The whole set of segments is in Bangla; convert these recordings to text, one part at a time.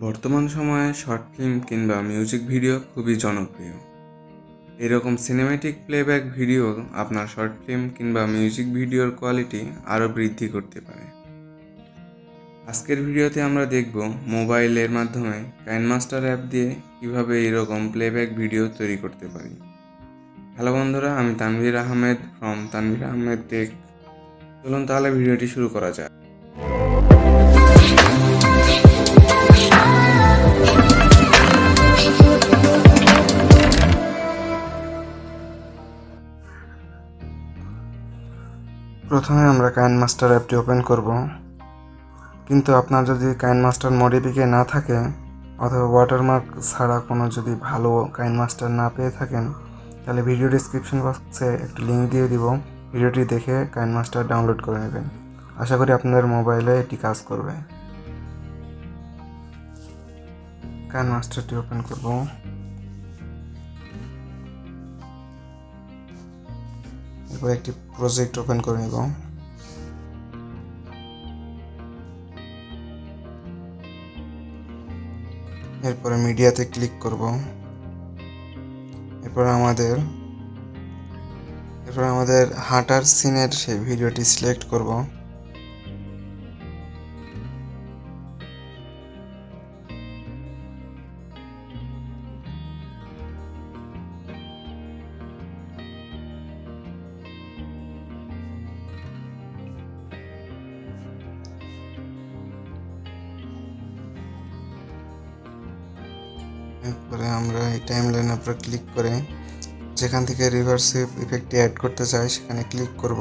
বর্তমান সময়ে শর্ট ফিল্ম কিংবা মিউজিক ভিডিও খুবই জনপ্রিয়। এরকম সিনেম্যাটিক প্লেব্যাক ভিডিও আপনার শর্ট ফিল্ম কিংবা মিউজিক ভিডিওর কোয়ালিটি আরও বৃদ্ধি করতে পারে। আজকের ভিডিওতে আমরা দেখব মোবাইলের মাধ্যমে কাইনমাস্টার অ্যাপ দিয়ে কিভাবে এরকম প্লেব্যাক ভিডিও তৈরি করতে পারি। হ্যালো বন্ধুরা, আমি তানভীর আহমেদ ফ্রম তানভীর আহমেদ টেক। চলুন তাহলে ভিডিওটি শুরু করা যাক। প্রথমে আমরা কাইনমাস্টার অ্যাপটি ওপেন করব, কিন্তু আপনার যদি কাইনমাস্টার মডিফিকে না থাকে অথবা ওয়াটারমার্ক ছাড়া কোনো যদি ভালো কাইনমাস্টার না পেয়ে থাকেন, তাহলে ভিডিও ডিসক্রিপশন বক্সে একটি লিঙ্ক দিয়ে দিব। ভিডিওটি দেখে কাইনমাস্টার ডাউনলোড করে নেবেন। আশা করি আপনাদের মোবাইলে এটি কাজ করবে। কাইনমাস্টারটি ওপেন করব। এরপর একটি প্রজেক্ট ওপেন করে নেব। এরপরে মিডিয়াতে ক্লিক করব। এরপর আমাদের হাঁটার সিনের সেই ভিডিওটি সিলেক্ট করব। এরপরে আমরা এই টাইমলাইনের উপর ক্লিক করে যেখান থেকে রিভার্সিভ ইফেক্টটি অ্যাড করতে চাই সেখানে ক্লিক করব।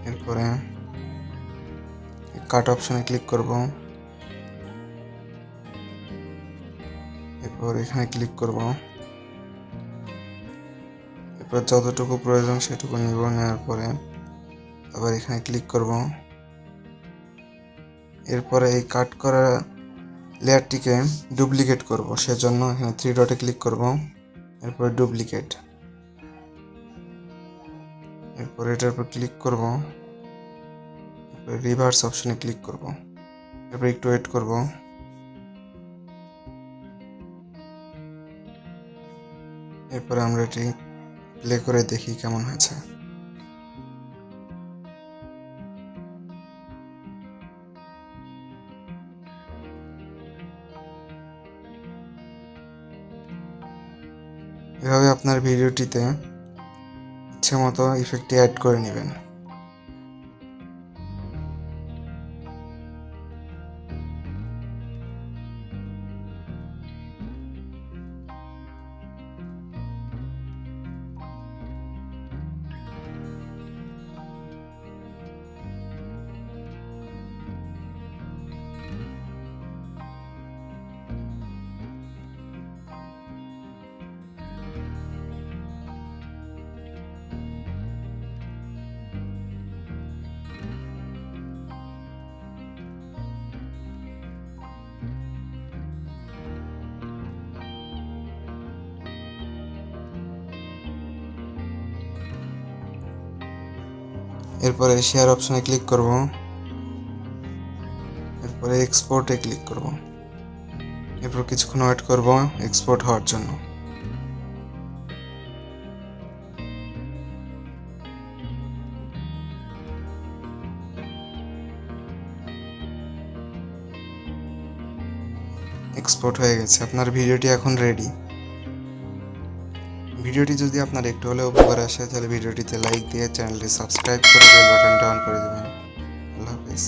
এরপরে কাট অপশনে ক্লিক করব। এরপর এখানে ক্লিক করব। এরপর যতটুকু প্রয়োজন সেটুকু নিব। নেওয়ার পরে আবার এখানে ক্লিক করব। এরপরে এই কাট করা লেয়ারটিকে ডুপ্লিকেট করব, সেজন্য এখানে 3 ডটে ক্লিক করব। এরপরে ডুপ্লিকেট। এরপর এটার উপর ক্লিক করব। এরপর রিভার্স অপশনে ক্লিক করব। এরপর একটু ওয়েট করব। এরপর আমরা এটি প্লে করে দেখি কেমন হয়েছে। এভাবে আপনার ভিডিওটিতে ইচ্ছে মতো ইফেক্টটি অ্যাড করে নেবেন। এরপরে শেয়ার অপশনে ক্লিক করব। এরপরে এক্সপোর্টে ক্লিক করব। এরপর কিছুক্ষণ ওয়েট করব এক্সপোর্ট হওয়ার জন্য। এক্সপোর্ট হয়ে গেছে। আপনার ভিডিওটি এখন রেডি। ভিডিওটি যদি আপনার একটু হলেও উপকার আসে তাহলে ভিডিওটিতে লাইক দিয়ে চ্যানেলটি সাবস্ক্রাইব করে বেল বাটনটা অন করে দেবেন। আল্লাহ হাফেজ।